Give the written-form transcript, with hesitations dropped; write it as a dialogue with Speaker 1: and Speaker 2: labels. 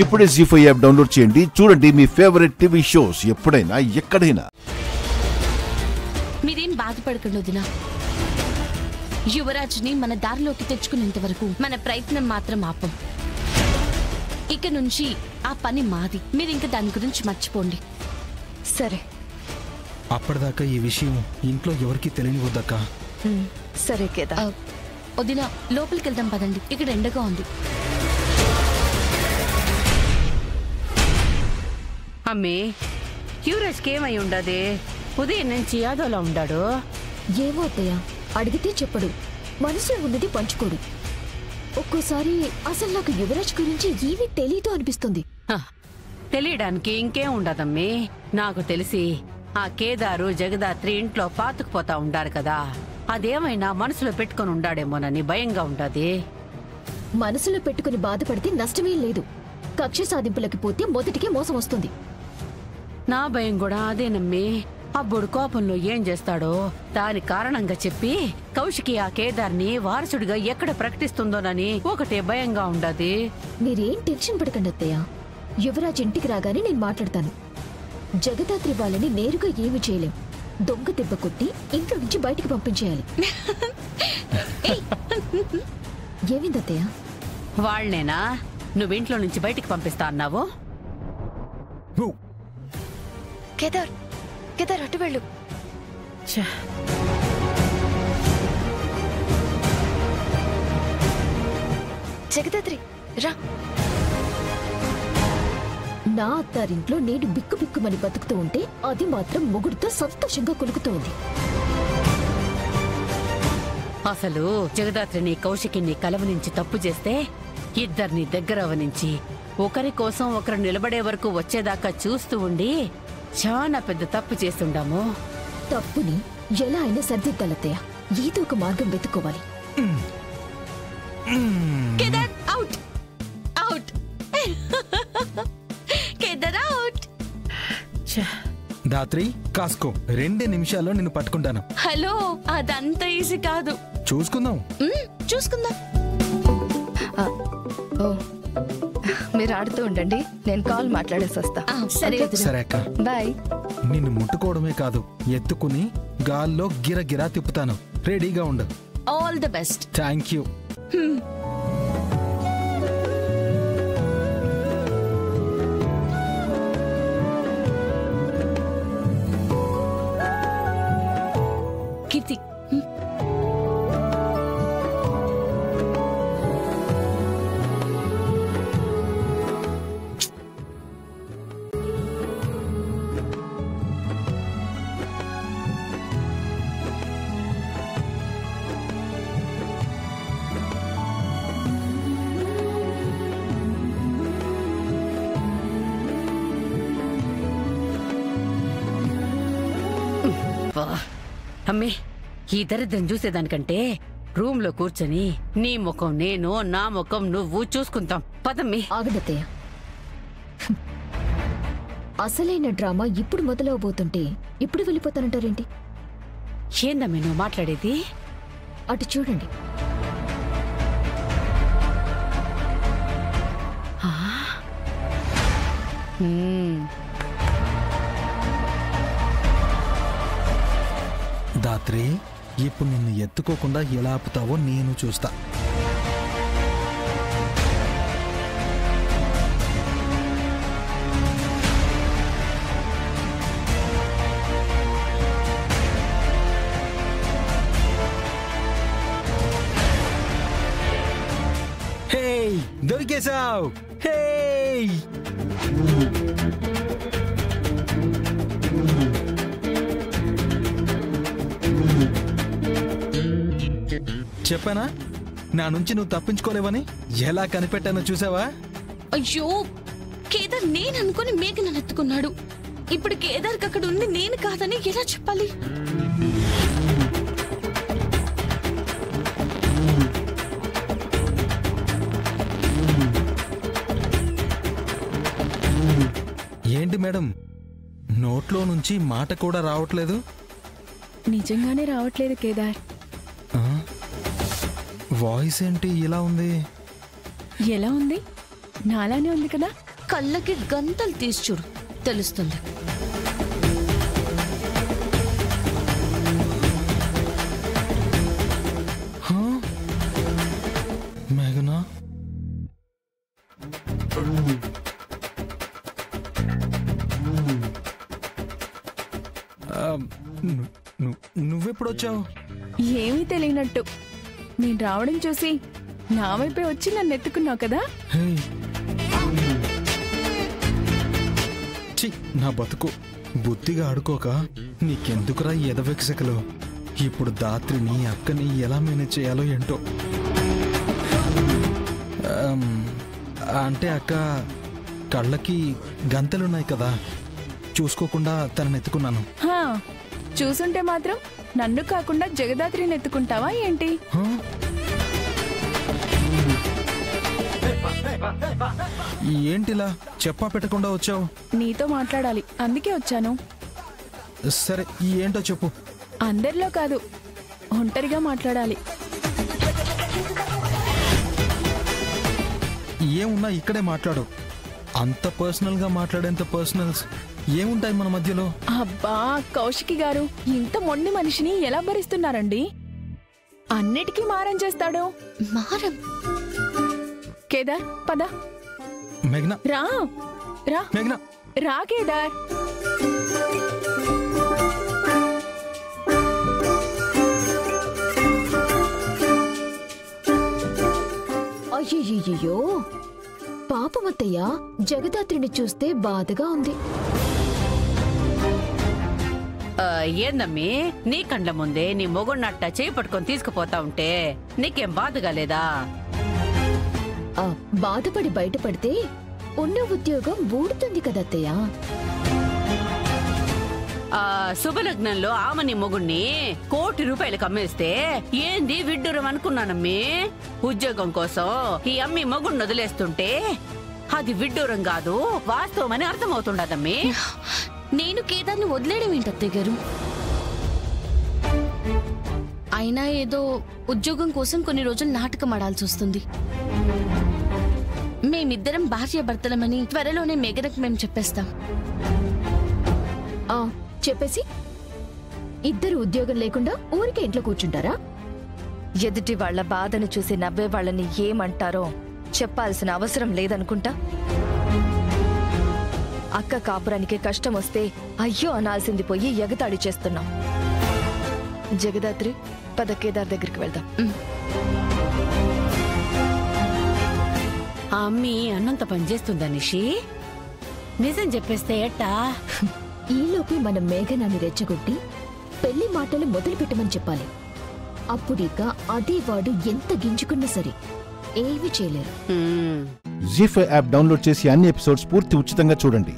Speaker 1: ఇప్పుడే జీ5 app download చేయండి. చూడండి మీ ఫేవరెట్ టీవీ షోస్ ఎప్పుడైనా ఎక్కడైనా.
Speaker 2: మీరేం బాధపడకండి వదినా. యువరాజ్ని మన దారిలోకి తెచ్చుకునేంత వరకు మన ప్రయత్నం మాత్రం ఆపం. ఇక నుంచి ఆ పని మాది. మీరు ఇంకా దాని గురించి మర్చిపోండి.
Speaker 3: సరే,
Speaker 4: అప్పటిదాకా ఈ విషయం ఇంట్లో ఎవరికి తెలియనివద్దక్క.
Speaker 3: సరే కేదార్.
Speaker 2: వదినా, లోపలికి వెళ్దాం పదండి. ఇక్కడ ఎండగా ఉంది.
Speaker 5: అమ్మే, యువరాజ్కి ఏమై ఉండదే? ఉదయం నుంచి యాదోలా ఉండాడు.
Speaker 3: ఏమో అత్తయ్య, అడిగితే చెప్పడు, మనసులో ఉన్నది పంచుకోడు. ఒక్కోసారి అసలు నాకు యువరాజ్ గురించి ఏమీ తెలీదు అనిపిస్తుంది.
Speaker 5: తెలియడానికి ఇంకేం ఉండదమ్మే. నాకు తెలిసి ఆ కేదారు జగదాత్రి ఇంట్లో పాతుకుపోతా ఉండారు కదా, అదేమైనా మనసులో పెట్టుకుని ఉండాడేమోనని భయంగా ఉండాది.
Speaker 3: మనసులో పెట్టుకుని బాధపడితే నష్టమేం లేదు. కక్ష సాధింపులకి పోతే మొదటికే మోసం వస్తుంది.
Speaker 5: నా భయం కూడా అదేనమ్మే. అప్పుడు కోపంలో ఏం చేస్తాడో దాని కారణంగా చెప్పి కౌశికి ఆ కేదార్ని వారసుడిగా ఎక్కడ ప్రకటిస్తుందోనని ఒకటే భయంగా ఉండదు.
Speaker 3: మీరేం టెన్షన్ పడకండి అత్తయ్య. యువరాజ్ ఇంటికి రాగానే నేను మాట్లాడతాను. జగదాత్రి వాళ్ళని నేరుగా ఏమి చేయలేం. దొంగ దెబ్బ కొట్టి ఇంట్లో నుంచి బయటికి పంపించేయాలి. ఏమైంది అత్తయ్య?
Speaker 5: వాళ్ళనేనా నువ్వింట్లో నుంచి బయటికి పంపిస్తా అన్నావు?
Speaker 3: కేదార్, కేదార్ అటు వెళ్ళు. జగదాత్రి రా. నా అత్తారింట్లో నేను బిక్కు బిక్కుమని బతుకుతూ ఉంటే అది మాత్రం మొగుడితో సంతోషంగా కొలుకుతూ ఉంది.
Speaker 5: అసలు జగదాత్రిని కౌశికిని కలవనించి తప్పు చేస్తే ఇద్దరిని దగ్గరవనించి ఒకరి కోసం ఒకరు నిలబడే వరకు వచ్చేదాకా చూస్తూ ఉండి చాలా పెద్ద తప్పు చేస్తుండాము.
Speaker 3: తప్పుని ఎలా అయినా సర్దిద్దాలత్తయ్య. ఏదో ఒక మార్గం వెతుక్కోవాలి.
Speaker 2: Kedar out, out, Kedar out.
Speaker 4: Dhatri కాస్కో, 2 నిమిషాల్లో నిన్ను పట్టుకుంటాను.
Speaker 2: హలో, అదంతా ఈజీ కాదు.
Speaker 4: చూసుకుందాం.
Speaker 2: చూసుకుందాం.
Speaker 6: మీరు ఆడుతూ ఉండండి, నేను కాల్ మాట్లాడేసి వస్తా.
Speaker 2: సరే
Speaker 4: సరే అక్క.
Speaker 6: బాయ్.
Speaker 4: నిన్ను ముట్టుకోవడమే కాదు, ఎత్తుకుని గాల్లో గిరగిరా తిప్పుతాను. రెడీగా ఉండు.
Speaker 2: All the best.
Speaker 4: Thank you.
Speaker 2: Keerthi,
Speaker 5: అమ్మే, ఈ దరిద్రం చూసేదానికంటే రూమ్ లో కూర్చొని నీ ముఖం నేను, నా ముఖం నువ్వు చూసుకుంటాం. పదమ్మి.
Speaker 3: ఆగదత్తయ్య. అసలైన డ్రామా ఇప్పుడు మొదలవబోతుంటే ఇప్పుడు వెళ్ళిపోతానంటారేంటి?
Speaker 5: ఏందమ్మే నువ్వు మాట్లాడేది?
Speaker 3: అటు చూడండి.
Speaker 4: దాత్రి, ఇప్పుడు నిన్ను ఎత్తుకోకుండా ఎలా ఆపుతావో నేను చూస్తా. హే, దొరికేశావ్. హే, చెప్పానా నా నుంచి నువ్వు తప్పించుకోలేవని? ఎలా కనిపెట్టానో చూసావా?
Speaker 2: అయ్యో, కేదార్ నేను అనుకుని మేఘ నన్ను ఎత్తుకున్నాడు. ఇప్పుడు కేదార్కి అక్కడ ఉంది నేను కాదని ఎలా చెప్పాలి?
Speaker 4: ఏంటి మేడం, నోట్లో నుంచి మాట కూడా రావట్లేదు?
Speaker 6: నిజంగానే రావట్లేదు కేదార్.
Speaker 4: వాయిస్ ఏంటి ఇలా ఉంది?
Speaker 6: ఎలా ఉంది? నాలానే ఉంది కదా.
Speaker 2: కళ్ళకి గంతలు తీసి చూడు, తెలుస్తుంది.
Speaker 4: మేఘనా, నువ్వెప్పుడొచ్చావు?
Speaker 6: ఏమీ తెలియనట్టు నేను రావడం చూసి నా వైపే వచ్చి నన్ను ఎత్తుకున్నావు కదా.
Speaker 4: ఛీ, నా బతుకు బుద్ధిగా ఆడుకోక నీకెందుకురా ఎదవెక్సకలు. ఇప్పుడు దాత్రిని అక్కని ఎలా మేనేజ్ చేయాలో ఏంటో. అంటే అక్క కళ్ళకి గంతలున్నాయి కదా, చూసుకోకుండా తనని ఎత్తుకున్నాను.
Speaker 6: చూసుంటే మాత్రం నన్ను కాకుండా జగదాత్రిని ఎత్తుకుంటావా ఏంటి?
Speaker 4: ఏంటిలా చెప్పా పెట్టకుండా వచ్చావు?
Speaker 6: నీతో మాట్లాడాలి, అందుకే వచ్చాను.
Speaker 4: సరే, ఏంటో చెప్పు.
Speaker 6: అందరిలో కాదు, ఒంటరిగా మాట్లాడాలి.
Speaker 4: ఏమున్నా ఇక్కడే మాట్లాడు. అంత పర్సనల్ గా మాట్లాడేంత పర్సనల్స్ ఏముంటాయి మన మధ్యలో?
Speaker 6: అబ్బా కౌశికి గారు, ఇంత మొండి మనిషిని ఎలా భరిస్తున్నారండి? అన్నిటికీ మారం చేస్తాడు.
Speaker 2: మారం?
Speaker 6: కేదార్ పద.
Speaker 4: మేఘనా
Speaker 6: రా రా.
Speaker 4: మేఘనా
Speaker 6: రా కేదార్.
Speaker 3: అయ్యయ్యో, పాపమత్తయ్య, జగదాత్రిని చూస్తే బాధగా ఉంది.
Speaker 5: ఏందమ్మీ, నీ కండ్ల ముందే నీ మొగున్నట్ట చేయి పట్టుకొని తీసుకుపోతా ఉంటే నీకేం బాధగా లేదా?
Speaker 3: బాధపడి బయటపడితే ఉన్న ఉద్యోగం ఊడుతుంది కదత్తయ్య.
Speaker 5: శుభలగ్నంలో ఆమె నీ మొగుణ్ణి ₹1 కోటి అమ్మేస్తే ఏంది విడ్డూరం అనుకున్నానమ్మీ. ఉద్యోగం కోసం ఈ అమ్మి మొగుణ్ణి వదిలేస్తుంటే అది విడ్డూరం కాదు, వాస్తవమని అర్థమవుతుండదమ్మీ.
Speaker 2: నేను కేదార్ని వదిలేయడం ఏంటత్తయ్య గారు? అయినా ఏదో ఉద్యోగం కోసం కొన్ని రోజులు నాటకం ఆడాల్సి వస్తుంది. మేమిద్దరం భార్యాభర్తలమని త్వరలోనే మేఘనకు మేము చెప్పేస్తాం.
Speaker 3: చెప్పేసి ఇద్దరు ఉద్యోగం లేకుండా ఊరికే ఇంట్లో కూర్చుంటారా?
Speaker 6: ఎదుటి వాళ్ల బాధను చూసి నవ్వే వాళ్ళని ఏమంటారో చెప్పాల్సిన అవసరం లేదనుకుంటా. అక్క కాపురానికి కష్టం వస్తే అయ్యో అనాల్సింది పోయి ఎగతాళి చేస్తున్నాం. జగదాత్రి పద, కేదార్ దగ్గరికి వెళ్దాం.
Speaker 5: ఆ అమ్మి అన్నంత పనిచేస్తుందా నిషి? నిజం చెప్పేస్తే ఎట్టా?
Speaker 3: ఈలోపే మనం మేఘనాన్ని రెచ్చగొట్టి పెళ్లి మాటలు మొదలు పెట్టమని చెప్పాలి. అప్పుడిక అదే వాడు ఎంత గింజుకున్నా సరే ఏమీ చేయలేరు.
Speaker 1: జీ5 యాప్ డౌన్లోడ్ చేసి అన్ని ఎపిసోడ్స్ పూర్తి ఉచితంగా చూడండి.